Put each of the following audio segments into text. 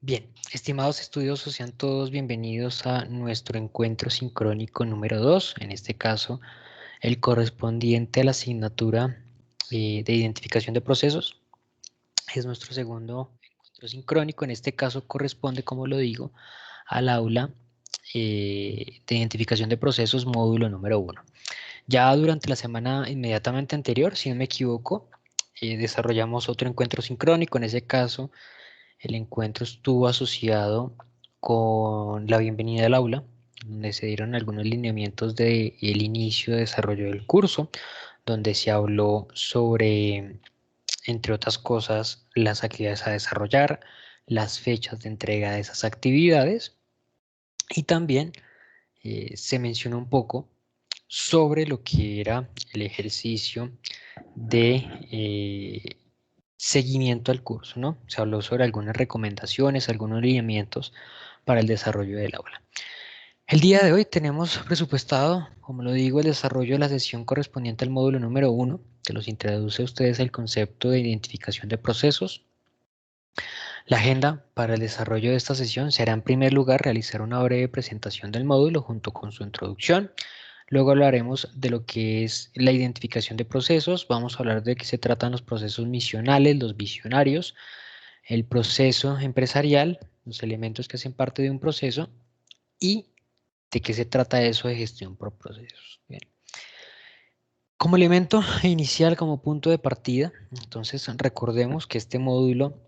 Bien, estimados estudiosos, sean todos bienvenidos a nuestro encuentro sincrónico número 2, en este caso el correspondiente a la asignatura de identificación de procesos. Es nuestro segundo encuentro sincrónico, en este caso corresponde, como lo digo, al aula de identificación de procesos módulo número 1. Ya durante la semana inmediatamente anterior, si no me equivoco, desarrollamos otro encuentro sincrónico, en ese caso el encuentro estuvo asociado con la bienvenida al aula, donde se dieron algunos lineamientos del inicio de desarrollo del curso, donde se habló sobre, entre otras cosas, las actividades a desarrollar, las fechas de entrega de esas actividades y también se mencionó un poco sobre lo que era el ejercicio de seguimiento al curso, ¿no? Se habló sobre algunas recomendaciones, algunos lineamientos para el desarrollo del aula. El día de hoy tenemos presupuestado, como lo digo, el desarrollo de la sesión correspondiente al módulo número 1, que los introduce a ustedes el concepto de identificación de procesos. La agenda para el desarrollo de esta sesión será, en primer lugar, realizar una breve presentación del módulo junto con su introducción. Luego hablaremos de lo que es la identificación de procesos. Vamos a hablar de qué se tratan los procesos misionales, los visionarios, el proceso empresarial, los elementos que hacen parte de un proceso y de qué se trata eso de gestión por procesos. Bien. Como elemento inicial, como punto de partida, entonces recordemos que este módulo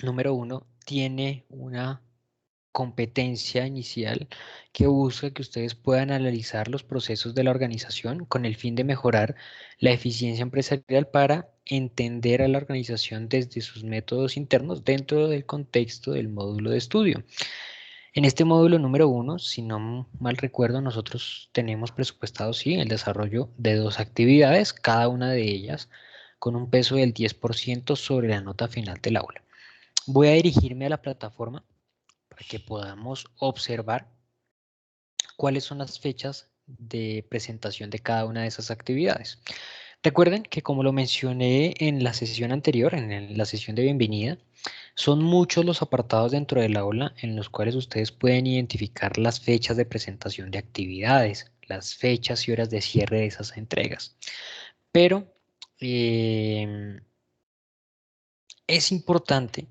número 1 tiene una competencia inicial que busca que ustedes puedan analizar los procesos de la organización con el fin de mejorar la eficiencia empresarial para entender a la organización desde sus métodos internos dentro del contexto del módulo de estudio. En este módulo número 1, si no mal recuerdo, nosotros tenemos presupuestado, sí, el desarrollo de 2 actividades, cada una de ellas con un peso del 10% sobre la nota final del aula. Voy a dirigirme a la plataforma para que podamos observar cuáles son las fechas de presentación de cada una de esas actividades. Recuerden que, como lo mencioné en la sesión anterior, en la sesión de bienvenida, son muchos los apartados dentro del aula en los cuales ustedes pueden identificar las fechas de presentación de actividades, las fechas y horas de cierre de esas entregas. Pero es importante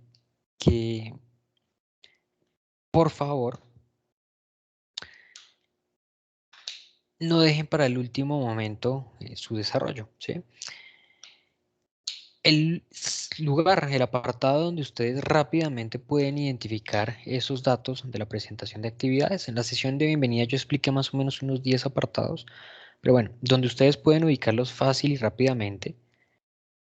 que, por favor, no dejen para el último momento su desarrollo, ¿sí? El lugar, el apartado donde ustedes rápidamente pueden identificar esos datos de la presentación de actividades. En la sesión de bienvenida yo expliqué más o menos unos 10 apartados, pero bueno, donde ustedes pueden ubicarlos fácil y rápidamente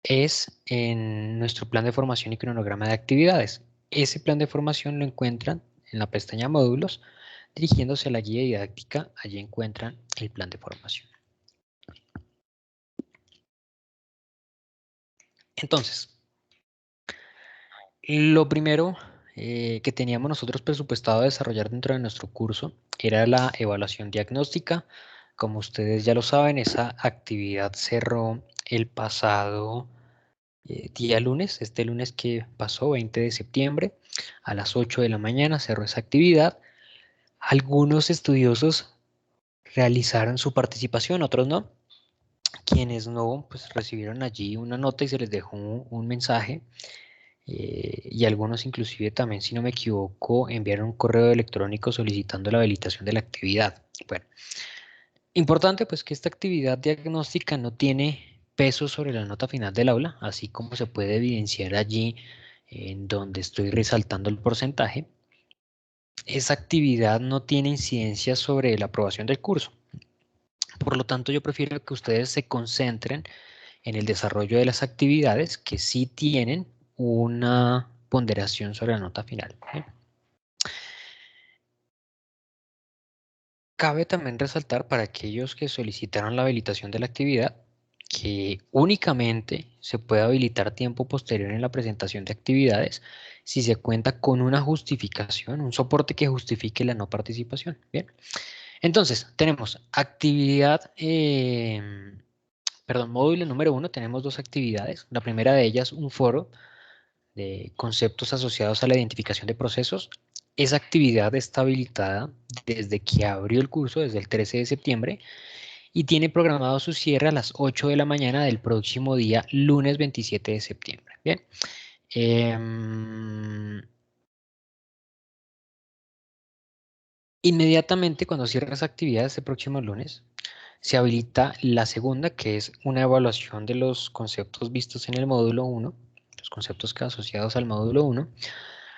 es en nuestro plan de formación y cronograma de actividades. Ese plan de formación lo encuentran en la pestaña módulos, dirigiéndose a la guía didáctica, allí encuentran el plan de formación. Entonces, lo primero que teníamos nosotros presupuestado desarrollar dentro de nuestro curso era la evaluación diagnóstica. Como ustedes ya lo saben, esa actividad cerró el pasado día lunes, este lunes que pasó, 20 de septiembre, a las 8 de la mañana cerró esa actividad. Algunos estudiosos realizaron su participación, otros no. Quienes no, pues recibieron allí una nota y se les dejó un mensaje. Y algunos inclusive también, si no me equivoco, enviaron un correo electrónico solicitando la habilitación de la actividad. Bueno, importante pues que esta actividad diagnóstica no tiene peso sobre la nota final del aula, así como se puede evidenciar allí en donde estoy resaltando el porcentaje. Esa actividad no tiene incidencia sobre la aprobación del curso. Por lo tanto, yo prefiero que ustedes se concentren en el desarrollo de las actividades que sí tienen una ponderación sobre la nota final. ¿Bien? Cabe también resaltar para aquellos que solicitaron la habilitación de la actividad que únicamente se puede habilitar tiempo posterior en la presentación de actividades si se cuenta con una justificación, un soporte que justifique la no participación. Bien, entonces tenemos actividad, perdón, módulo número 1, tenemos 2 actividades. La primera de ellas, un foro de conceptos asociados a la identificación de procesos. Esa actividad está habilitada desde que abrió el curso, desde el 13 de septiembre, y tiene programado su cierre a las 8 de la mañana del próximo día, lunes 27 de septiembre. Bien. Inmediatamente cuando cierre esa actividad este próximo lunes, se habilita la segunda, que es una evaluación de los conceptos vistos en el módulo 1, los conceptos que asociados al módulo 1,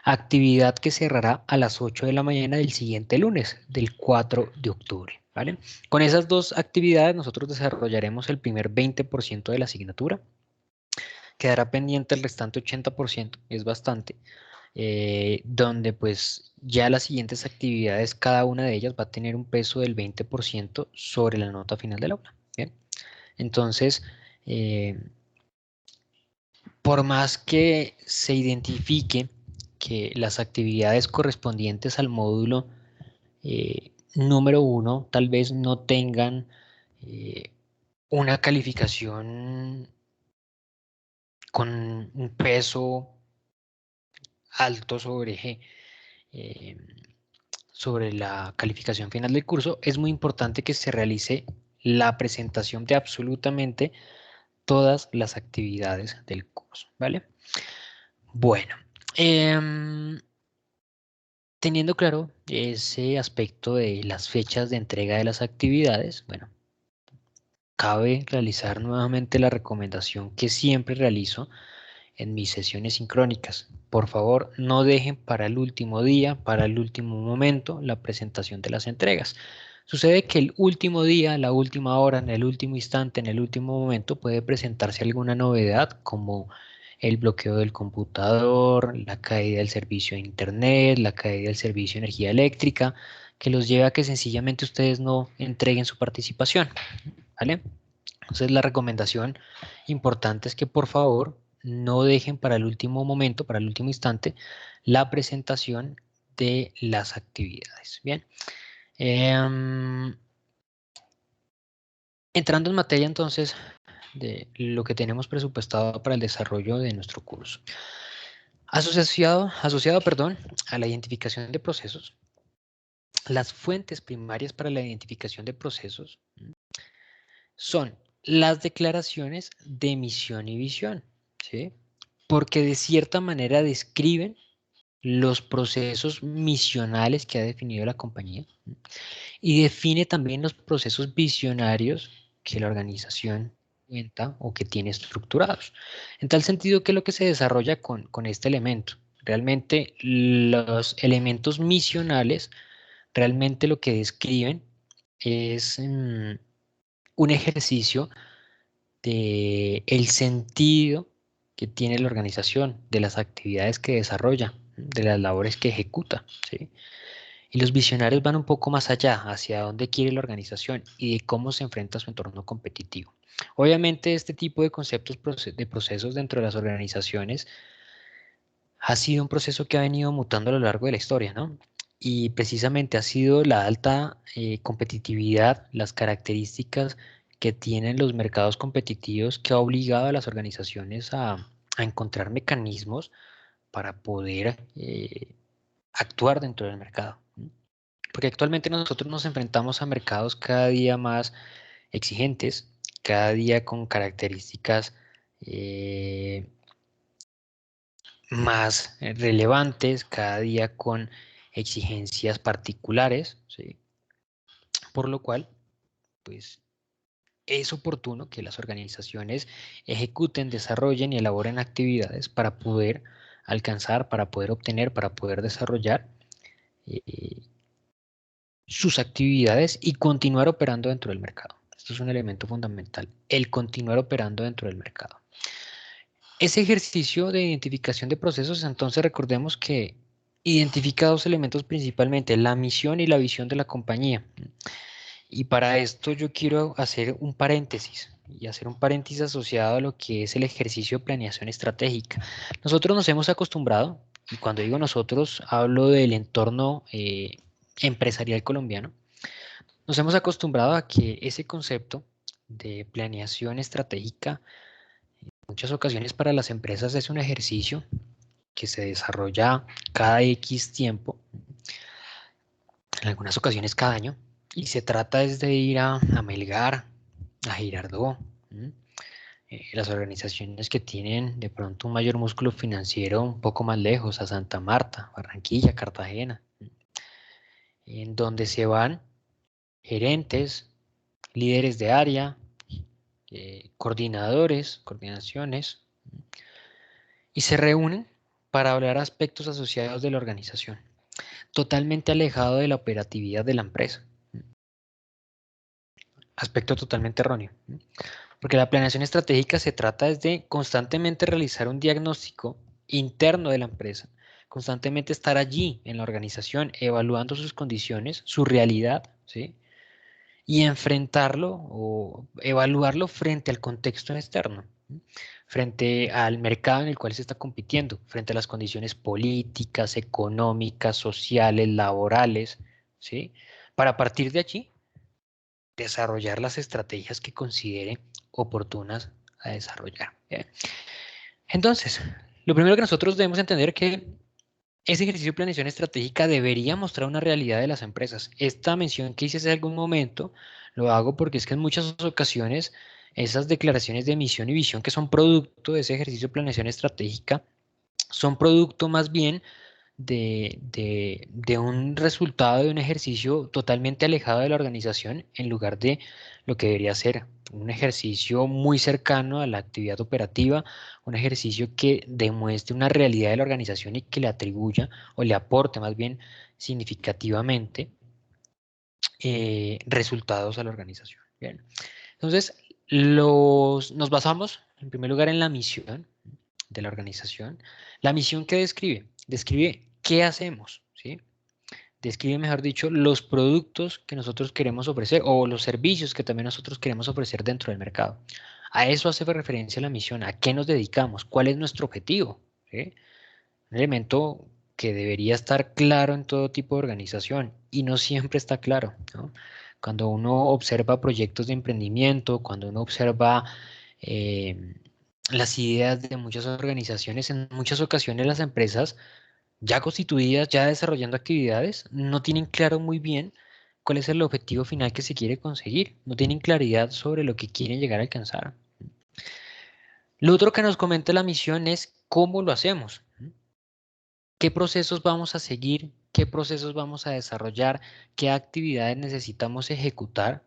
actividad que cerrará a las 8 de la mañana del siguiente lunes, del 4 de octubre. ¿Vale? Con esas dos actividades nosotros desarrollaremos el primer 20% de la asignatura. Quedará pendiente el restante 80%, es bastante, donde pues ya las siguientes actividades, cada una de ellas va a tener un peso del 20% sobre la nota final del aula. ¿Bien? Entonces, por más que se identifique que las actividades correspondientes al módulo número 1 tal vez no tengan una calificación con un peso alto eh, sobre la calificación final del curso, es muy importante que se realice la presentación de absolutamente todas las actividades del curso, ¿vale? Bueno, teniendo claro ese aspecto de las fechas de entrega de las actividades, bueno, cabe realizar nuevamente la recomendación que siempre realizo en mis sesiones sincrónicas. Por favor, no dejen para el último día, para el último momento, la presentación de las entregas. Sucede que el último día, la última hora, en el último instante, en el último momento, puede presentarse alguna novedad como el bloqueo del computador, la caída del servicio de internet, la caída del servicio de energía eléctrica, que los lleve a que sencillamente ustedes no entreguen su participación, ¿vale? Entonces la recomendación importante es que por favor no dejen para el último momento, para el último instante, la presentación de las actividades. Bien. Entrando en materia entonces de lo que tenemos presupuestado para el desarrollo de nuestro curso. Asociado, perdón, a la identificación de procesos, las fuentes primarias para la identificación de procesos son las declaraciones de misión y visión, ¿sí? Porque de cierta manera describen los procesos misionales que ha definido la compañía y define también los procesos visionarios que la organización cuenta o que tiene estructurados. En tal sentido, ¿qué es lo que se desarrolla con este elemento? Realmente los elementos misionales, realmente lo que describen es un ejercicio de el sentido que tiene la organización, de las actividades que desarrolla, de las labores que ejecuta, ¿sí? Y los visionarios van un poco más allá, hacia dónde quiere la organización y de cómo se enfrenta a su entorno competitivo. Obviamente este tipo de conceptos de procesos dentro de las organizaciones ha sido un proceso que ha venido mutando a lo largo de la historia, ¿no? Y precisamente ha sido la alta competitividad, las características que tienen los mercados competitivos que ha obligado a las organizaciones a encontrar mecanismos para poder actuar dentro del mercado. Porque actualmente nosotros nos enfrentamos a mercados cada día más exigentes, cada día con características eh, más relevantes, cada día con exigencias particulares, ¿sí? Por lo cual, pues es oportuno que las organizaciones ejecuten, desarrollen y elaboren actividades para poder alcanzar, para poder obtener, para poder desarrollar eh, sus actividades y continuar operando dentro del mercado. Esto es un elemento fundamental, el continuar operando dentro del mercado. Ese ejercicio de identificación de procesos, entonces recordemos que identifica dos elementos principalmente, la misión y la visión de la compañía. Y para esto yo quiero hacer un paréntesis y hacer un paréntesis asociado a lo que es el ejercicio de planeación estratégica. Nosotros nos hemos acostumbrado, y cuando digo nosotros hablo del entorno empresarial colombiano, nos hemos acostumbrado a que ese concepto de planeación estratégica en muchas ocasiones para las empresas es un ejercicio que se desarrolla cada X tiempo, en algunas ocasiones cada año, y se trata es de ir a Melgar, a Girardot, las organizaciones que tienen de pronto un mayor músculo financiero un poco más lejos, a Santa Marta, Barranquilla, Cartagena, en donde se van gerentes, líderes de área, coordinaciones, y se reúnen para hablar aspectos asociados de la organización, totalmente alejado de la operatividad de la empresa. Aspecto totalmente erróneo. Porque la planeación estratégica se trata de constantemente realizar un diagnóstico interno de la empresa, constantemente estar allí en la organización, evaluando sus condiciones, su realidad, ¿sí? Y enfrentarlo o evaluarlo frente al contexto externo, frente al mercado en el cual se está compitiendo, frente a las condiciones políticas, económicas, sociales, laborales, ¿sí? Para partir de allí desarrollar las estrategias que considere oportunas a desarrollar. ¿Bien? Entonces, lo primero que nosotros debemos entender es que ese ejercicio de planeación estratégica debería mostrar una realidad de las empresas. Esta mención que hice hace algún momento lo hago porque es que en muchas ocasiones esas declaraciones de misión y visión que son producto de ese ejercicio de planeación estratégica son producto más bien de un resultado de un ejercicio totalmente alejado de la organización en lugar de lo que debería ser un ejercicio muy cercano a la actividad operativa, un ejercicio que demuestre una realidad de la organización y que le atribuya o le aporte más bien significativamente resultados a la organización. Bien. Entonces, nos basamos en primer lugar en la misión de la organización. La misión que describe, describe qué hacemos, ¿sí? Describe, mejor dicho, los productos que nosotros queremos ofrecer o los servicios que también nosotros queremos ofrecer dentro del mercado. A eso hace referencia la misión, a qué nos dedicamos, cuál es nuestro objetivo, ¿sí? Un elemento que debería estar claro en todo tipo de organización y no siempre está claro, ¿no? Cuando uno observa proyectos de emprendimiento, cuando uno observa eh, las ideas de muchas organizaciones, en muchas ocasiones las empresas ya constituidas, ya desarrollando actividades, no tienen claro muy bien cuál es el objetivo final que se quiere conseguir, no tienen claridad sobre lo que quieren llegar a alcanzar. Lo otro que nos comenta la misión es cómo lo hacemos, qué procesos vamos a seguir, qué procesos vamos a desarrollar, qué actividades necesitamos ejecutar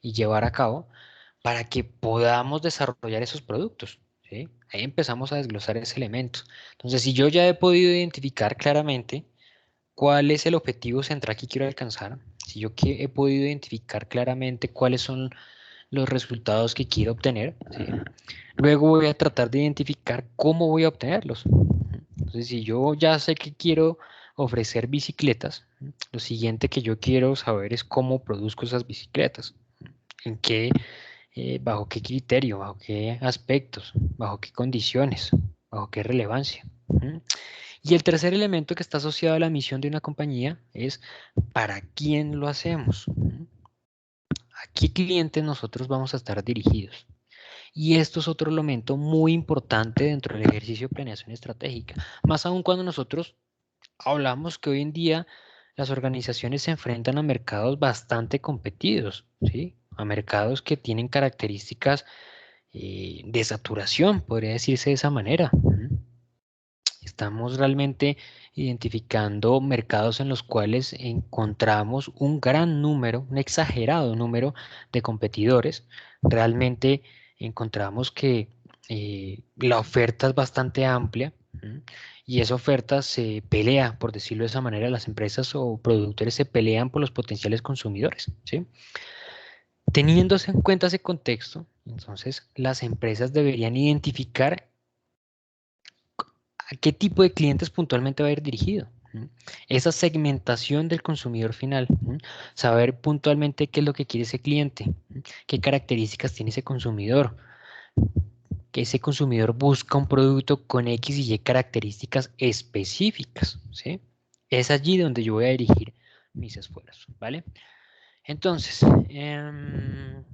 y llevar a cabo para que podamos desarrollar esos productos, ¿sí? Ahí empezamos a desglosar ese elemento. Entonces, si yo ya he podido identificar claramente cuál es el objetivo central que quiero alcanzar, si yo he podido identificar claramente cuáles son los resultados que quiero obtener, ¿sí? Luego voy a tratar de identificar cómo voy a obtenerlos. Entonces, si yo ya sé que quiero ofrecer bicicletas, lo siguiente que yo quiero saber es cómo produzco esas bicicletas, en qué, bajo qué criterio, bajo qué aspectos, bajo qué condiciones, bajo qué relevancia. Y el tercer elemento que está asociado a la misión de una compañía es ¿para quién lo hacemos? ¿A qué clientes nosotros vamos a estar dirigidos? Y esto es otro elemento muy importante dentro del ejercicio de planeación estratégica, más aún cuando nosotros hablamos que hoy en día las organizaciones se enfrentan a mercados bastante competidos, ¿sí? A mercados que tienen características de saturación, podría decirse de esa manera. Estamos realmente identificando mercados en los cuales encontramos un gran número, un exagerado número de competidores. Realmente encontramos que la oferta es bastante amplia. Y esa oferta se pelea, por decirlo de esa manera, las empresas o productores se pelean por los potenciales consumidores, ¿sí? Teniéndose en cuenta ese contexto, entonces las empresas deberían identificar a qué tipo de clientes puntualmente va a ir dirigido. Esa segmentación del consumidor final, saber puntualmente qué es lo que quiere ese cliente, qué características tiene ese consumidor, que ese consumidor busca un producto con X y Y características específicas, ¿sí? Es allí donde yo voy a dirigir mis esfuerzos, ¿vale? Entonces, en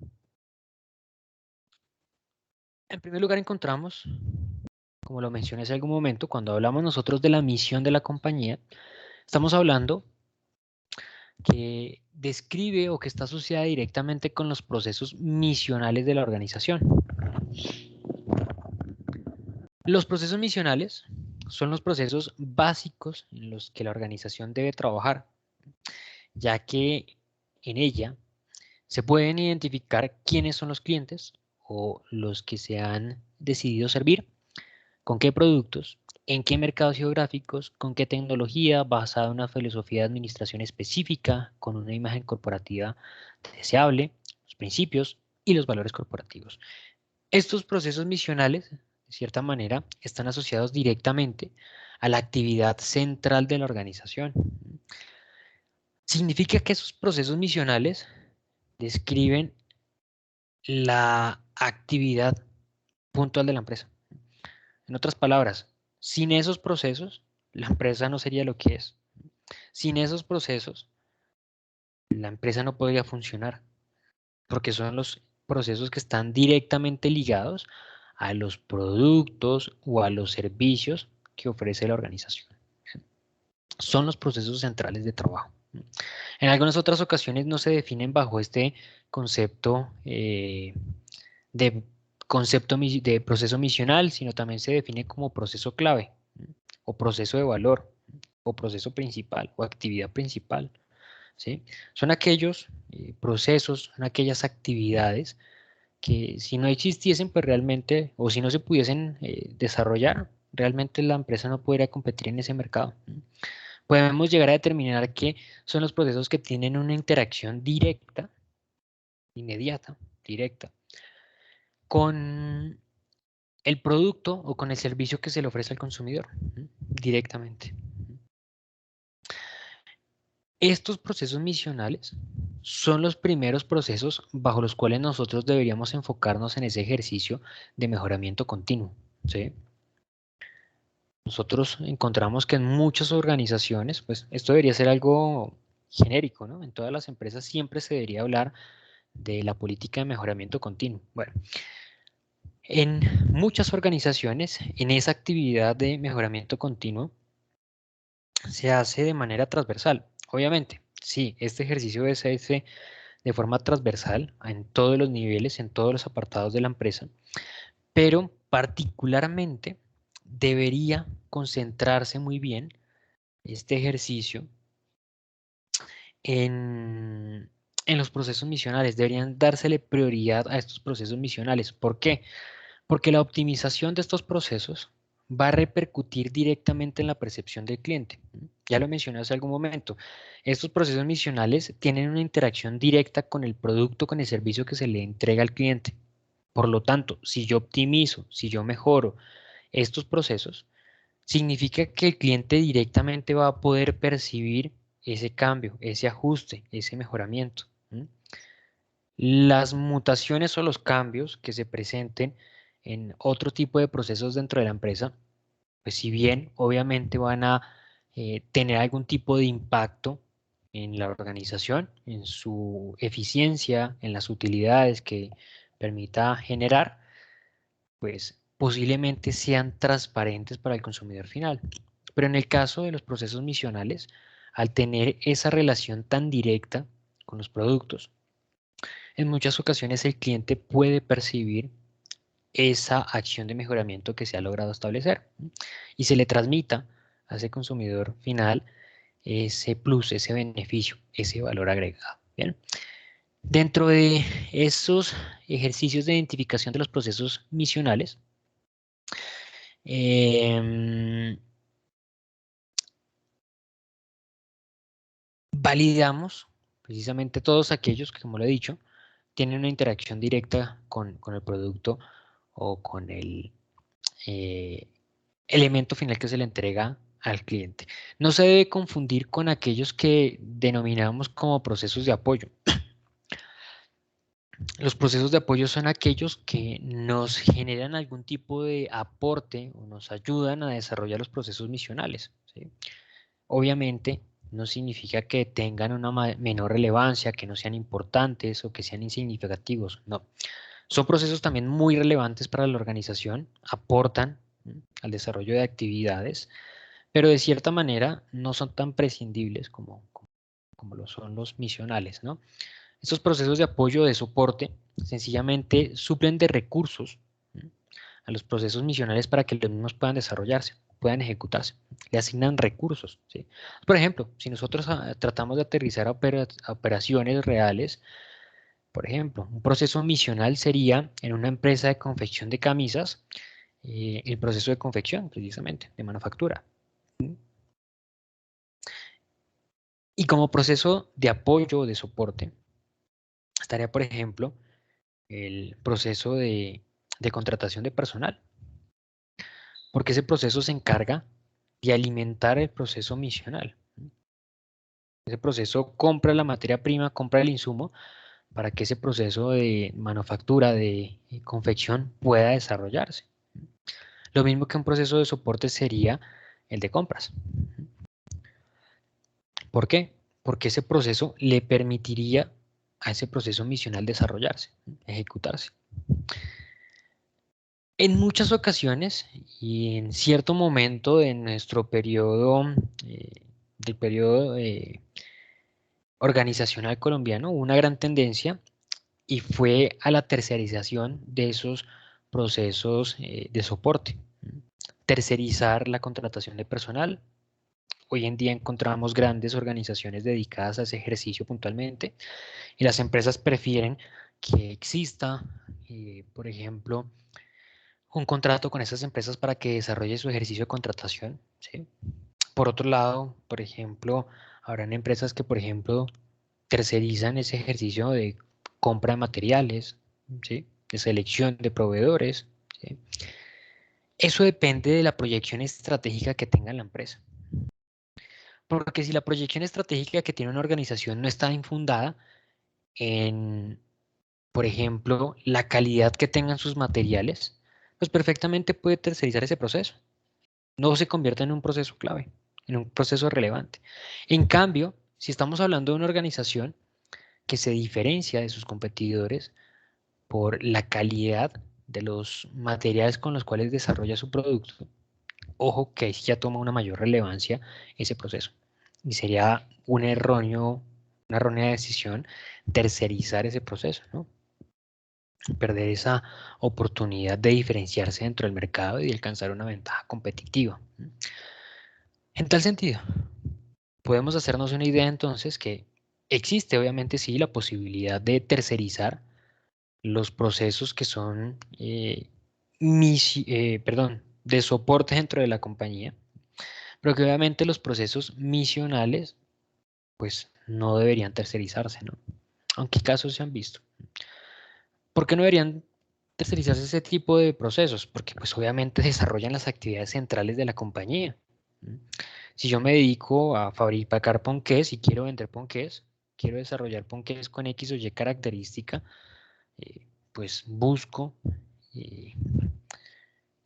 primer lugar encontramos como lo mencioné hace algún momento, cuando hablamos nosotros de la misión de la compañía, estamos hablando que describe o que está asociada directamente con los procesos misionales de la organización. Los procesos misionales son los procesos básicos en los que la organización debe trabajar, ya que en ella se pueden identificar quiénes son los clientes o los que se han decidido servir, con qué productos, en qué mercados geográficos, con qué tecnología, basada en una filosofía de administración específica, con una imagen corporativa deseable, los principios y los valores corporativos. Estos procesos misionales, de cierta manera, están asociados directamente a la actividad central de la organización. Significa que esos procesos misionales describen la actividad puntual de la empresa. En otras palabras, sin esos procesos, la empresa no sería lo que es. Sin esos procesos, la empresa no podría funcionar, porque son los procesos que están directamente ligados a los productos o a los servicios que ofrece la organización. Son los procesos centrales de trabajo. En algunas otras ocasiones no se definen bajo este concepto de de proceso misional, sino también se define como proceso clave o proceso de valor o proceso principal o actividad principal. ¿Sí? Son aquellos procesos, son aquellas actividades que si no existiesen, pues realmente, o si no se pudiesen desarrollar, realmente la empresa no podría competir en ese mercado. Podemos llegar a determinar que son los procesos que tienen una interacción directa, inmediata, directa, con el producto o con el servicio que se le ofrece al consumidor, directamente. Estos procesos misionales son los primeros procesos bajo los cuales nosotros deberíamos enfocarnos en ese ejercicio de mejoramiento continuo, ¿sí? Nosotros encontramos que en muchas organizaciones, pues esto debería ser algo genérico, ¿no? En todas las empresas siempre se debería hablar de la política de mejoramiento continuo. Bueno, en muchas organizaciones, en esa actividad de mejoramiento continuo, se hace de manera transversal. Obviamente, sí, este ejercicio debe hacerse de forma transversal en todos los niveles, en todos los apartados de la empresa, pero particularmente debería concentrarse muy bien este ejercicio en los procesos misionales. Deberían dársele prioridad a estos procesos misionales. ¿Por qué? Porque la optimización de estos procesos va a repercutir directamente en la percepción del cliente. Ya lo mencioné hace algún momento. Estos procesos misionales tienen una interacción directa con el producto, con el servicio que se le entrega al cliente. Por lo tanto, si yo optimizo, si yo mejoro estos procesos, significa que el cliente directamente va a poder percibir ese cambio, ese ajuste, ese mejoramiento. Las mutaciones o los cambios que se presenten en otro tipo de procesos dentro de la empresa, pues si bien obviamente van a tener algún tipo de impacto en la organización, en su eficiencia, en las utilidades que permita generar, pues posiblemente sean transparentes para el consumidor final. Pero en el caso de los procesos misionales, al tener esa relación tan directa con los productos, en muchas ocasiones el cliente puede percibir esa acción de mejoramiento que se ha logrado establecer y se le transmita a ese consumidor final ese plus, ese beneficio, ese valor agregado. Bien. Dentro de esos ejercicios de identificación de los procesos misionales, validamos precisamente todos aquellos que, como lo he dicho, tienen una interacción directa con el producto o con el elemento final que se le entrega al cliente. No se debe confundir con aquellos que denominamos como procesos de apoyo. Los procesos de apoyo son aquellos que nos generan algún tipo de aporte o nos ayudan a desarrollar los procesos misionales, ¿sí? Obviamente no significa que tengan una menor relevancia, que no sean importantes o que sean insignificativos, no. Son procesos también muy relevantes para la organización, aportan al desarrollo de actividades, pero de cierta manera no son tan prescindibles como lo son los misionales, ¿no? Estos procesos de apoyo, de soporte, sencillamente suplen de recursos a los procesos misionales para que los mismos puedan desarrollarse, puedan ejecutarse. Le asignan recursos, ¿sí? Por ejemplo, si nosotros tratamos de aterrizar operaciones reales, por ejemplo, un proceso misional sería en una empresa de confección de camisas, el proceso de confección, precisamente, de manufactura. Y como proceso de apoyo o de soporte, estaría, por ejemplo, el proceso de contratación de personal, porque ese proceso se encarga de alimentar el proceso misional. Ese proceso compra la materia prima, compra el insumo para que ese proceso de manufactura, de confección pueda desarrollarse. Lo mismo que un proceso de soporte sería el de compras. ¿Por qué? Porque ese proceso le permitiría a ese proceso misional desarrollarse, ejecutarse. En muchas ocasiones y en cierto momento de nuestro periodo, del periodo organizacional colombiano, hubo una gran tendencia y fue a la tercerización de esos procesos de soporte. Tercerizar la contratación de personal. Hoy en día encontramos grandes organizaciones dedicadas a ese ejercicio puntualmente y las empresas prefieren que exista, por ejemplo, un contrato con esas empresas para que desarrolle su ejercicio de contratación, ¿sí? Por otro lado, por ejemplo, habrán empresas que, por ejemplo, tercerizan ese ejercicio de compra de materiales, ¿sí? De selección de proveedores, ¿sí? Eso depende de la proyección estratégica que tenga la empresa. Porque si la proyección estratégica que tiene una organización no está infundada en, por ejemplo, la calidad que tengan sus materiales, pues perfectamente puede tercerizar ese proceso. No se convierte en un proceso clave, en un proceso relevante. En cambio, si estamos hablando de una organización que se diferencia de sus competidores por la calidad de los materiales con los cuales desarrolla su producto, ojo que ahí sí ya toma una mayor relevancia ese proceso. Y sería una errónea decisión tercerizar ese proceso, ¿no? Perder esa oportunidad de diferenciarse dentro del mercado y de alcanzar una ventaja competitiva. En tal sentido, podemos hacernos una idea entonces que existe obviamente sí la posibilidad de tercerizar los procesos que son de soporte dentro de la compañía, pero que obviamente los procesos misionales pues no deberían tercerizarse, ¿no? Aunque casos se han visto. ¿Por qué no deberían tercerizarse ese tipo de procesos? Porque pues obviamente desarrollan las actividades centrales de la compañía. Si yo me dedico a fabricar ponqués y quiero vender ponqués, quiero desarrollar ponqués con X o Y característica, pues busco eh,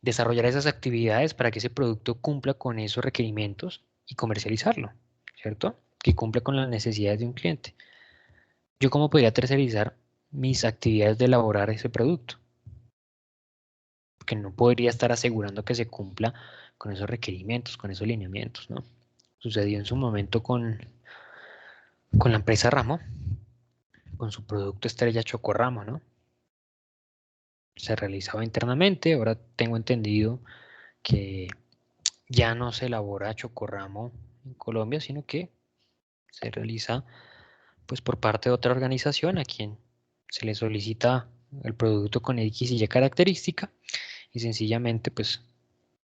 desarrollar esas actividades para que ese producto cumpla con esos requerimientos y comercializarlo, ¿cierto? Que cumpla con las necesidades de un cliente. ¿Yo cómo podría tercerizar mis actividades de elaborar ese producto? Porque no podría estar asegurando que se cumpla con esos requerimientos, con esos lineamientos, ¿no? Sucedió en su momento con la empresa Ramo, con su producto estrella Chocorramo, ¿no? Se realizaba internamente, ahora tengo entendido que ya no se elabora Chocorramo en Colombia, sino que se realiza pues por parte de otra organización a quien se le solicita el producto con X y Y característica y sencillamente pues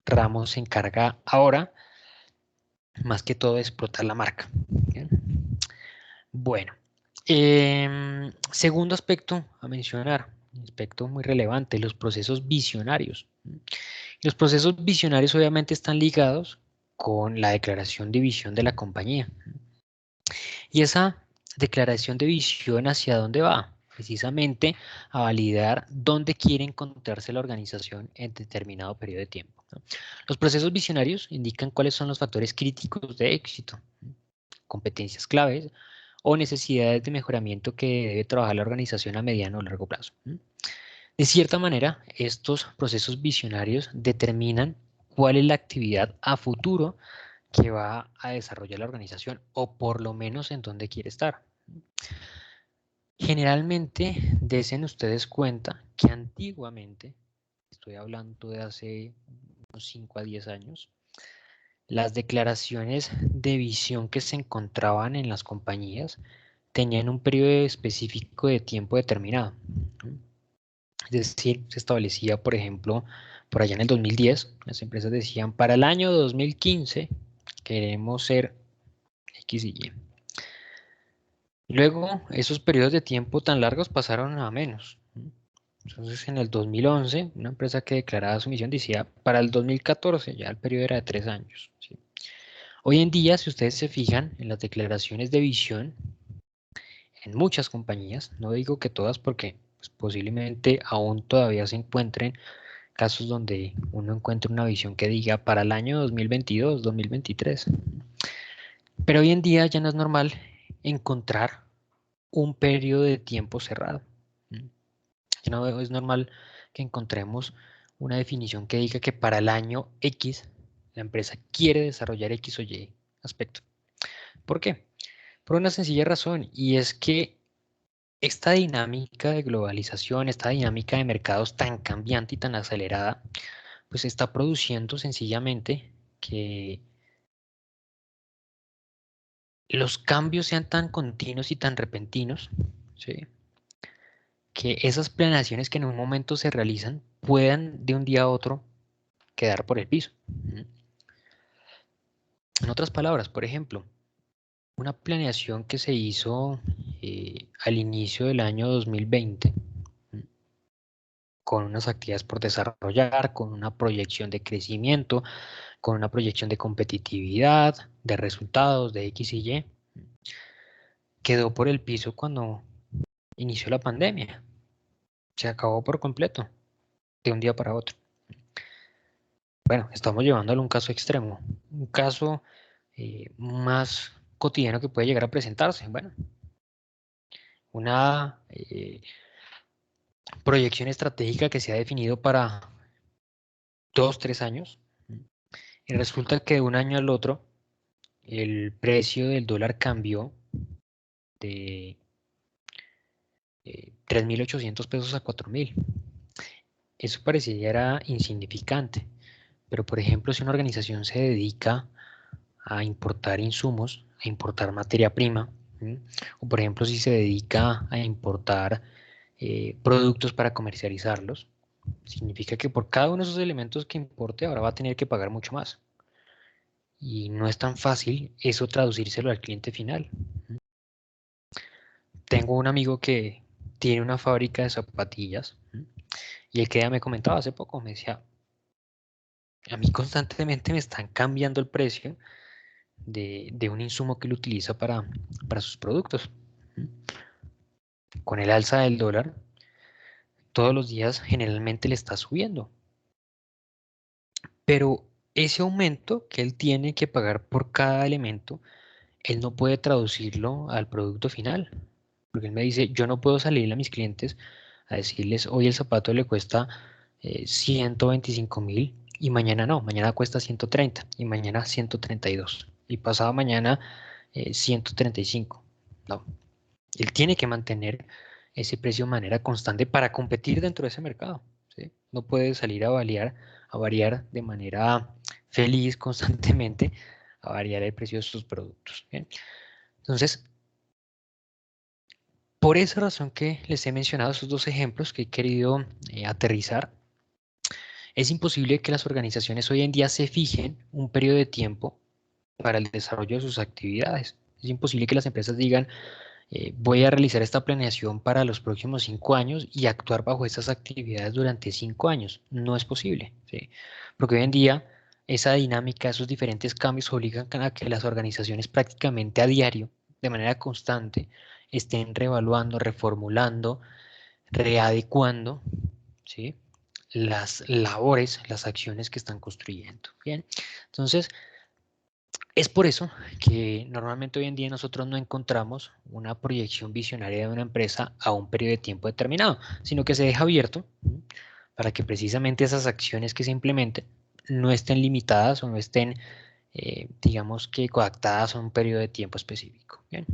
Ramos se encarga ahora más que todo de explotar la marca. ¿Bien? Bueno, segundo aspecto a mencionar, un aspecto muy relevante, los procesos visionarios. Los procesos visionarios obviamente están ligados con la declaración de visión de la compañía. Y esa declaración de visión, ¿hacia dónde va? Precisamente a validar dónde quiere encontrarse la organización en determinado periodo de tiempo, ¿no? Los procesos visionarios indican cuáles son los factores críticos de éxito, competencias claves o necesidades de mejoramiento que debe trabajar la organización a mediano o largo plazo. De cierta manera, estos procesos visionarios determinan cuál es la actividad a futuro que va a desarrollar la organización o por lo menos en dónde quiere estar. Generalmente, desen ustedes cuenta que antiguamente, estoy hablando de hace unos 5 a 10 años, las declaraciones de visión que se encontraban en las compañías tenían un periodo específico de tiempo determinado. Es decir, se establecía, por ejemplo, por allá en el 2010, las empresas decían, para el año 2015 queremos ser X y Y. Luego, esos periodos de tiempo tan largos pasaron a menos. Entonces, en el 2011, una empresa que declaraba su misión decía, para el 2014, ya el periodo era de 3 años. ¿Sí? Hoy en día, si ustedes se fijan en las declaraciones de visión, en muchas compañías, no digo que todas porque pues, posiblemente aún todavía se encuentren casos donde uno encuentra una visión que diga para el año 2022, 2023. Pero hoy en día ya no es normal encontrar un periodo de tiempo cerrado. Ya no es normal que encontremos una definición que diga que para el año X la empresa quiere desarrollar X o Y aspecto. ¿Por qué? Por una sencilla razón, y es que esta dinámica de globalización, esta dinámica de mercados tan cambiante y tan acelerada, pues está produciendo sencillamente que los cambios sean tan continuos y tan repentinos, ¿sí? Que esas planeaciones que en un momento se realizan puedan de un día a otro quedar por el piso. En otras palabras, por ejemplo, una planeación que se hizo al inicio del año 2020, con unas actividades por desarrollar, con una proyección de crecimiento, con una proyección de competitividad, de resultados, de X y Y, quedó por el piso cuando inició la pandemia. Se acabó por completo, de un día para otro. Bueno, estamos llevándolo a un caso extremo, un caso más cotidiano que puede llegar a presentarse. Bueno, una proyección estratégica que se ha definido para 2, 3 años y resulta que de un año al otro el precio del dólar cambió de 3.800 pesos a 4.000. Eso pareciera insignificante, pero por ejemplo, si una organización se dedica a importar insumos, a importar materia prima, ¿sí? O por ejemplo, si se dedica a importar productos para comercializarlos, significa que por cada uno de esos elementos que importe ahora va a tener que pagar mucho más. Y no es tan fácil eso traducírselo al cliente final. Tengo un amigo que tiene una fábrica de zapatillas y el que ya me comentaba hace poco, me decía, a mí constantemente me están cambiando el precio de un insumo que él utiliza para sus productos. Con el alza del dólar, todos los días generalmente le está subiendo. Pero ese aumento que él tiene que pagar por cada elemento, él no puede traducirlo al producto final. Porque él me dice, yo no puedo salirle a mis clientes a decirles, hoy el zapato le cuesta 125.000 y mañana no, mañana cuesta 130 y mañana 132 y pasado mañana 135. No, él tiene que mantener ese precio de manera constante para competir dentro de ese mercado. ¿Sí? No puede salir a variar de manera feliz constantemente, a variar el precio de sus productos. ¿Bien? Entonces, por esa razón que les he mencionado esos dos ejemplos que he querido aterrizar, es imposible que las organizaciones hoy en día se fijen un periodo de tiempo para el desarrollo de sus actividades. Es imposible que las empresas digan, voy a realizar esta planeación para los próximos 5 años y actuar bajo estas actividades durante 5 años. No es posible, ¿sí? Porque hoy en día esa dinámica, esos diferentes cambios obligan a que las organizaciones prácticamente a diario, de manera constante, estén reevaluando, reformulando, readecuando, ¿sí? Las labores, las acciones que están construyendo. Bien, entonces Es por eso que normalmente hoy en día nosotros no encontramos una proyección visionaria de una empresa a un periodo de tiempo determinado, sino que se deja abierto para que precisamente esas acciones que se implementen no estén limitadas o no estén, digamos que coactadas a un periodo de tiempo específico. Bien.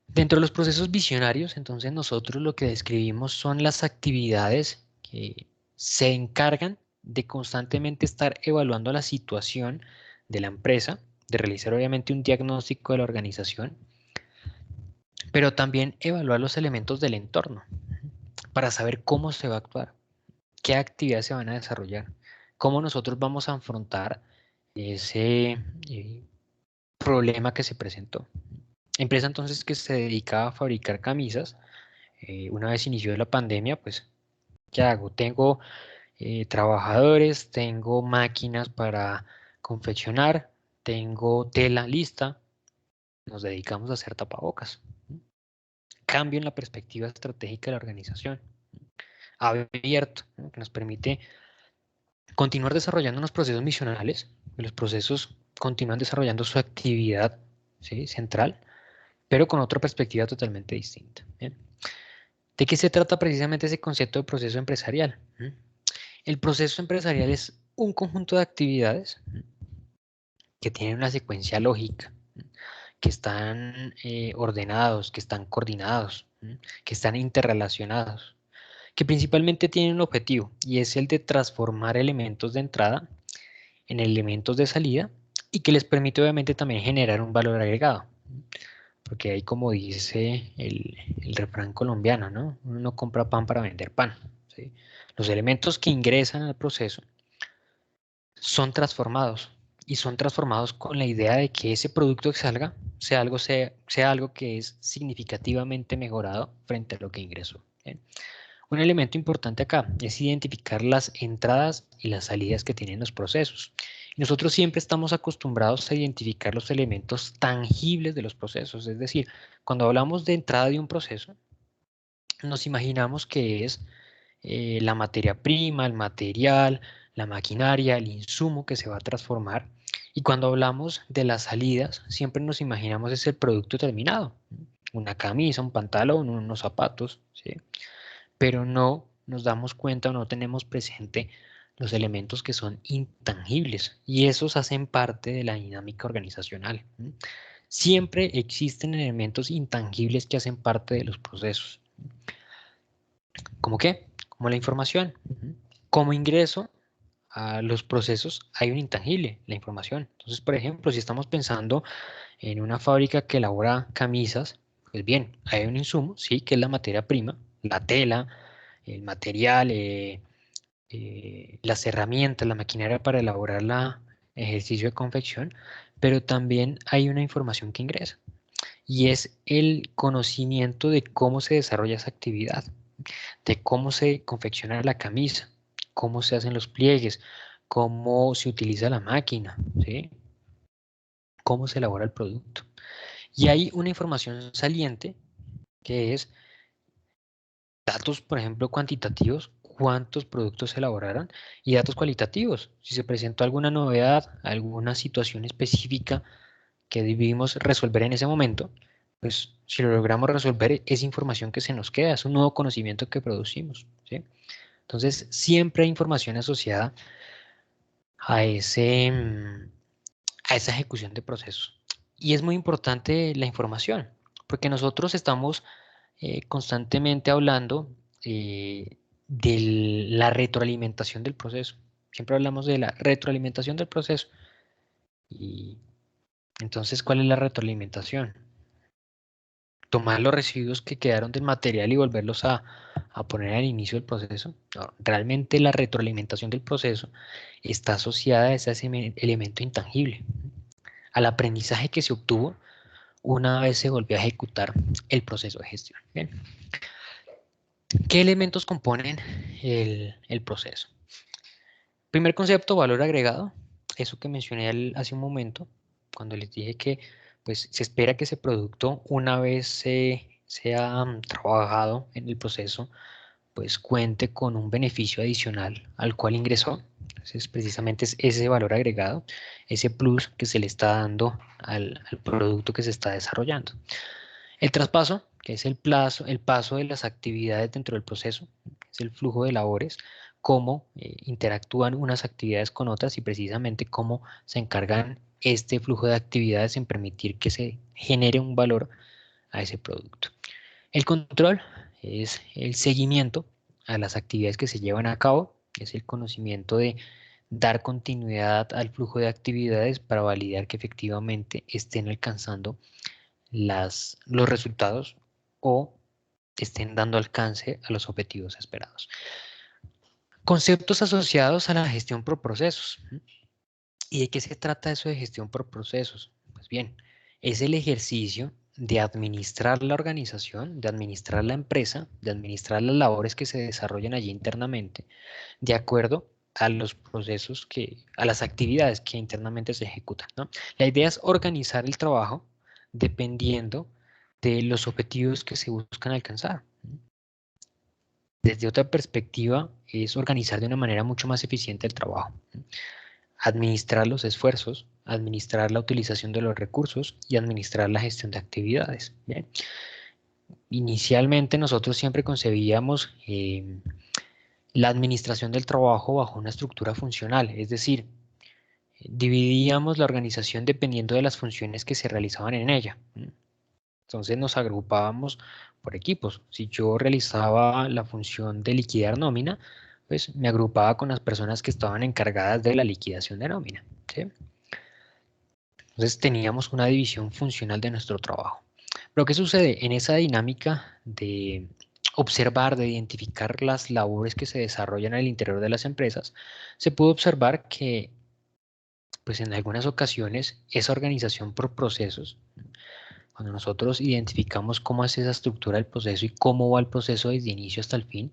Dentro de los procesos visionarios, entonces nosotros lo que describimos son las actividades que se encargan de constantemente estar evaluando la situación de la empresa, de realizar obviamente un diagnóstico de la organización, pero también evaluar los elementos del entorno para saber cómo se va a actuar, qué actividades se van a desarrollar, cómo nosotros vamos a afrontar ese problema que se presentó. Empresa entonces que se dedicaba a fabricar camisas. Una vez inició la pandemia, pues, ¿qué hago? Tengo trabajadores, tengo máquinas para confeccionar, tengo tela lista, nos dedicamos a hacer tapabocas. Cambio en la perspectiva estratégica de la organización. Abierto, ¿no? Que nos permite continuar desarrollando unos procesos misionales, que los procesos continúan desarrollando su actividad, ¿sí?, central, pero con otra perspectiva totalmente distinta. ¿Bien? ¿De qué se trata precisamente ese concepto de proceso empresarial? El proceso empresarial es un conjunto de actividades que tienen una secuencia lógica, que están ordenados, que están coordinados, que están interrelacionados, que principalmente tienen un objetivo y es el de transformar elementos de entrada en elementos de salida y que les permite obviamente también generar un valor agregado. Porque ahí como dice el refrán colombiano, ¿no? Uno no compra pan para vender pan, ¿sí? Los elementos que ingresan al proceso son transformados y son transformados con la idea de que ese producto que salga sea algo que es significativamente mejorado frente a lo que ingresó. ¿Bien? Un elemento importante acá es identificar las entradas y las salidas que tienen los procesos. Nosotros siempre estamos acostumbrados a identificar los elementos tangibles de los procesos, es decir, cuando hablamos de entrada de un proceso, nos imaginamos que es la materia prima, el material, la maquinaria, el insumo que se va a transformar. Y cuando hablamos de las salidas, siempre nos imaginamos ese producto terminado, una camisa, un pantalón, unos zapatos, ¿sí? Pero no nos damos cuenta o no tenemos presente los elementos que son intangibles y esos hacen parte de la dinámica organizacional. Siempre existen elementos intangibles que hacen parte de los procesos. ¿Cómo qué? Como la información. Como ingreso a los procesos hay un intangible, la información. Entonces, por ejemplo, si estamos pensando en una fábrica que elabora camisas, pues bien, hay un insumo, sí, que es la materia prima, la tela, el material, las herramientas, la maquinaria para elaborar el ejercicio de confección, pero también hay una información que ingresa y es el conocimiento de cómo se desarrolla esa actividad, de cómo se confecciona la camisa, cómo se hacen los pliegues, cómo se utiliza la máquina, ¿sí? Cómo se elabora el producto. Y hay una información saliente que es datos, por ejemplo, cuantitativos, cuántos productos se elaboraron, y datos cualitativos, si se presentó alguna novedad, alguna situación específica que debimos resolver en ese momento, pues si lo logramos resolver, es información que se nos queda, es un nuevo conocimiento que producimos, ¿sí? Entonces, siempre hay información asociada a a esa ejecución de procesos. Y es muy importante la información, porque nosotros estamos constantemente hablando de la retroalimentación del proceso. Siempre hablamos de la retroalimentación del proceso. Y entonces, ¿cuál es la retroalimentación? Tomar los residuos que quedaron del material y volverlos a poner al inicio del proceso. No, realmente la retroalimentación del proceso está asociada a ese elemento intangible, al aprendizaje que se obtuvo una vez se volvió a ejecutar el proceso de gestión. Bien. ¿Qué elementos componen el proceso? Primer concepto, valor agregado. Eso que mencioné hace un momento, cuando les dije que pues, se espera que ese producto, una vez sea trabajado en el proceso, pues cuente con un beneficio adicional al cual ingresó. Entonces, precisamente es ese valor agregado, ese plus que se le está dando al producto que se está desarrollando. El traspaso, que es el paso de las actividades dentro del proceso, es el flujo de labores, cómo interactúan unas actividades con otras y precisamente cómo se encargan este flujo de actividades en permitir que se genere un valor a ese producto. El control es el seguimiento a las actividades que se llevan a cabo, es el conocimiento de dar continuidad al flujo de actividades para validar que efectivamente estén alcanzando los resultados o estén dando alcance a los objetivos esperados. Conceptos asociados a la gestión por procesos. ¿Y de qué se trata eso de gestión por procesos? Pues bien, es el ejercicio de administrar la organización, de administrar la empresa, de administrar las labores que se desarrollan allí internamente, de acuerdo a los procesos a las actividades que internamente se ejecutan, ¿no? La idea es organizar el trabajo dependiendo de los objetivos que se buscan alcanzar. Desde otra perspectiva, es organizar de una manera mucho más eficiente el trabajo. Administrar los esfuerzos, administrar la utilización de los recursos y administrar la gestión de actividades. Bien. Inicialmente nosotros siempre concebíamos la administración del trabajo bajo una estructura funcional, es decir, dividíamos la organización dependiendo de las funciones que se realizaban en ella. Entonces nos agrupábamos por equipos. Si yo realizaba la función de liquidar nómina, pues me agrupaba con las personas que estaban encargadas de la liquidación de nómina, ¿sí? Entonces teníamos una división funcional de nuestro trabajo. Pero ¿qué sucede? En esa dinámica de observar, de identificar las labores que se desarrollan en el interior de las empresas, se pudo observar que pues en algunas ocasiones esa organización por procesos, cuando nosotros identificamos cómo es esa estructura del proceso y cómo va el proceso desde inicio hasta el fin,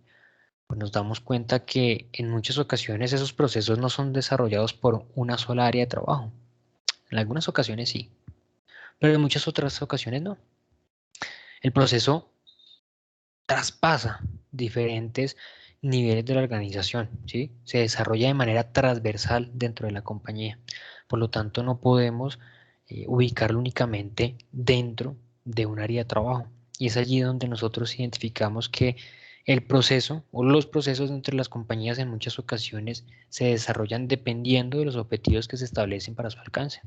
pues nos damos cuenta que en muchas ocasiones esos procesos no son desarrollados por una sola área de trabajo. En algunas ocasiones sí, pero en muchas otras ocasiones no. El proceso traspasa diferentes niveles de la organización, ¿sí? Se desarrolla de manera transversal dentro de la compañía. Por lo tanto, no podemos ubicarlo únicamente dentro de un área de trabajo. Y es allí donde nosotros identificamos que el proceso o los procesos entre las compañías en muchas ocasiones se desarrollan dependiendo de los objetivos que se establecen para su alcance.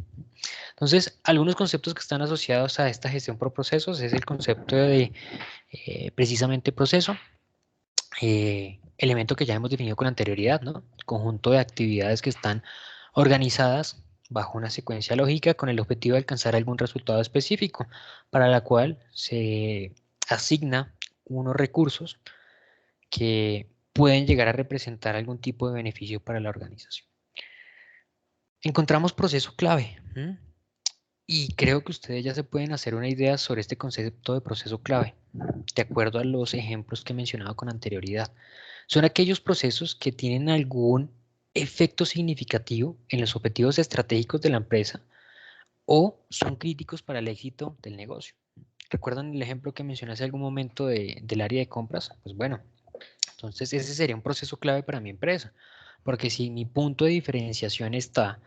Entonces, algunos conceptos que están asociados a esta gestión por procesos es el concepto de precisamente proceso, elemento que ya hemos definido con anterioridad, ¿no? El conjunto de actividades que están organizadas bajo una secuencia lógica con el objetivo de alcanzar algún resultado específico, para la cual se asigna unos recursos que pueden llegar a representar algún tipo de beneficio para la organización. Encontramos proceso clave, ¿m? Y creo que ustedes ya se pueden hacer una idea sobre este concepto de proceso clave, de acuerdo a los ejemplos que he mencionado con anterioridad. Son aquellos procesos que tienen algún efecto significativo en los objetivos estratégicos de la empresa o son críticos para el éxito del negocio. ¿Recuerdan el ejemplo que mencioné hace algún momento del área de compras? Pues bueno, entonces ese sería un proceso clave para mi empresa, porque si mi punto de diferenciación está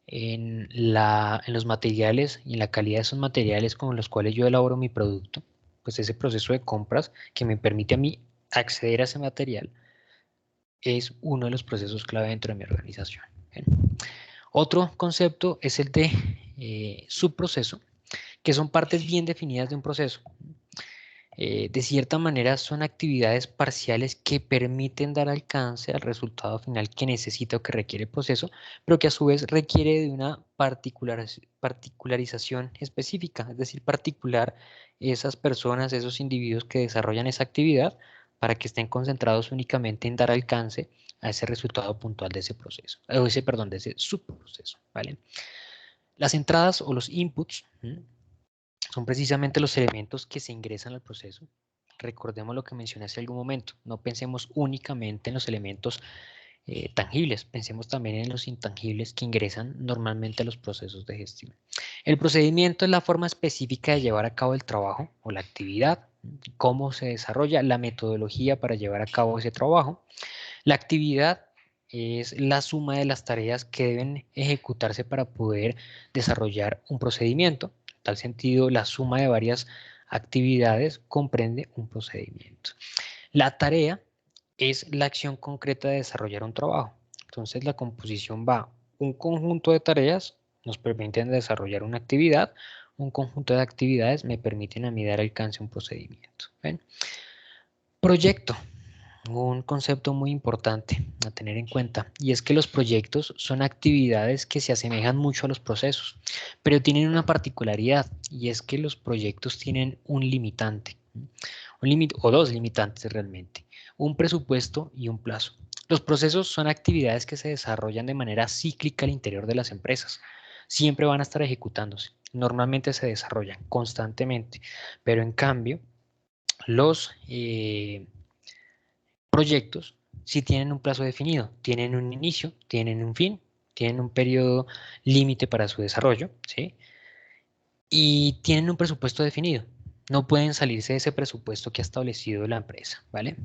en los materiales y en la calidad de esos materiales con los cuales yo elaboro mi producto, pues ese proceso de compras que me permite a mí acceder a ese material es uno de los procesos clave dentro de mi organización. Bien. Otro concepto es el de subproceso, que son partes bien definidas de un proceso. De cierta manera son actividades parciales que permiten dar alcance al resultado final que necesita o que requiere el proceso, pero que a su vez requiere de una particularización específica, es decir, particular esas personas, esos individuos que desarrollan esa actividad para que estén concentrados únicamente en dar alcance a ese resultado puntual de ese proceso, de ese subproceso, ¿vale? Las entradas o los inputs, son precisamente los elementos que se ingresan al proceso. Recordemos lo que mencioné hace algún momento. No pensemos únicamente en los elementos tangibles, pensemos también en los intangibles que ingresan normalmente a los procesos de gestión. El procedimiento es la forma específica de llevar a cabo el trabajo o la actividad, cómo se desarrolla la metodología para llevar a cabo ese trabajo. La actividad es la suma de las tareas que deben ejecutarse para poder desarrollar un procedimiento. En tal sentido, la suma de varias actividades comprende un procedimiento. La tarea es la acción concreta de desarrollar un trabajo. Entonces, la composición va un conjunto de tareas, nos permiten desarrollar una actividad, un conjunto de actividades me permiten a mí dar alcance a un procedimiento. ¿Ven? Proyecto. Un concepto muy importante a tener en cuenta, y es que los proyectos son actividades que se asemejan mucho a los procesos, pero tienen una particularidad, y es que los proyectos tienen un limitante, o dos limitantes realmente, un presupuesto y un plazo. Los procesos son actividades que se desarrollan de manera cíclica al interior de las empresas, siempre van a estar ejecutándose, normalmente se desarrollan constantemente, pero en cambio, los proyectos si tienen un plazo definido, tienen un inicio, tienen un fin, tienen un periodo límite para su desarrollo, ¿sí? Y tienen un presupuesto definido. No pueden salirse de ese presupuesto que ha establecido la empresa, ¿vale?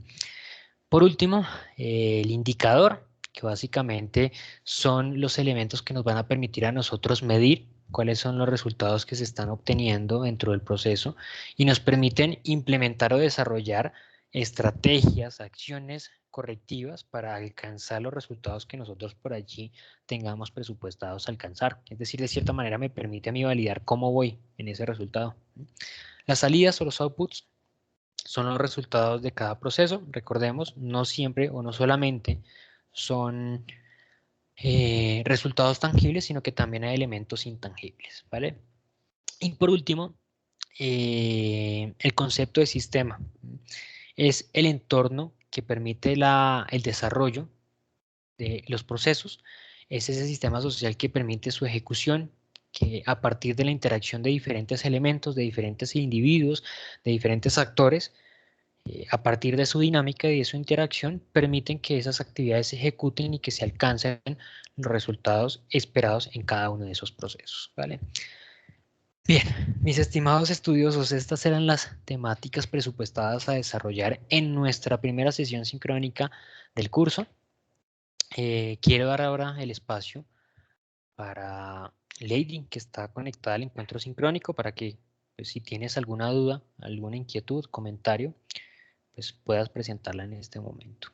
Por último, el indicador, que básicamente son los elementos que nos van a permitir a nosotros medir cuáles son los resultados que se están obteniendo dentro del proceso y nos permiten implementar o desarrollar estrategias, acciones correctivas para alcanzar los resultados que nosotros por allí tengamos presupuestados alcanzar. Es decir, de cierta manera me permite a mí validar cómo voy en ese resultado. Las salidas o los outputs son los resultados de cada proceso. Recordemos, no siempre o no solamente son resultados tangibles, sino que también hay elementos intangibles, ¿vale? Y por último, el concepto de sistema es el entorno que permite el desarrollo de los procesos. Es ese sistema social que permite su ejecución, que a partir de la interacción de diferentes elementos, de diferentes individuos, de diferentes actores, a partir de su dinámica y de su interacción, permiten que esas actividades se ejecuten y que se alcancen los resultados esperados en cada uno de esos procesos, ¿vale? Bien, mis estimados estudiosos, estas eran las temáticas presupuestadas a desarrollar en nuestra primera sesión sincrónica del curso. Quiero dar ahora el espacio para Lady, que está conectada al encuentro sincrónico, para que, pues, si tienes alguna duda, alguna inquietud, comentario, pues puedas presentarla en este momento.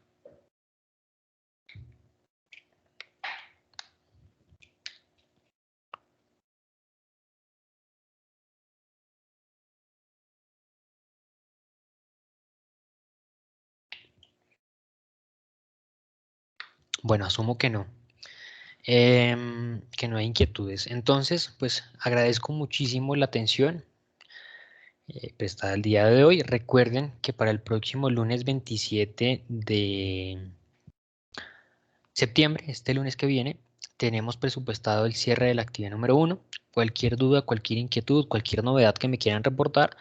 Bueno, asumo que no hay inquietudes. Entonces, pues agradezco muchísimo la atención prestada el día de hoy. Recuerden que para el próximo lunes 27 de septiembre, este lunes que viene, tenemos presupuestado el cierre de la actividad número 1. Cualquier duda, cualquier inquietud, cualquier novedad que me quieran reportar,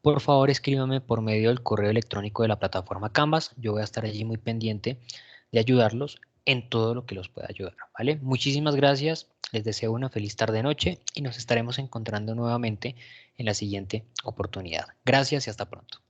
por favor escríbame por medio del correo electrónico de la plataforma Canvas. Yo voy a estar allí muy pendiente de ayudarlos en todo lo que los pueda ayudar, ¿vale? Muchísimas gracias, les deseo una feliz tarde-noche y nos estaremos encontrando nuevamente en la siguiente oportunidad. Gracias y hasta pronto.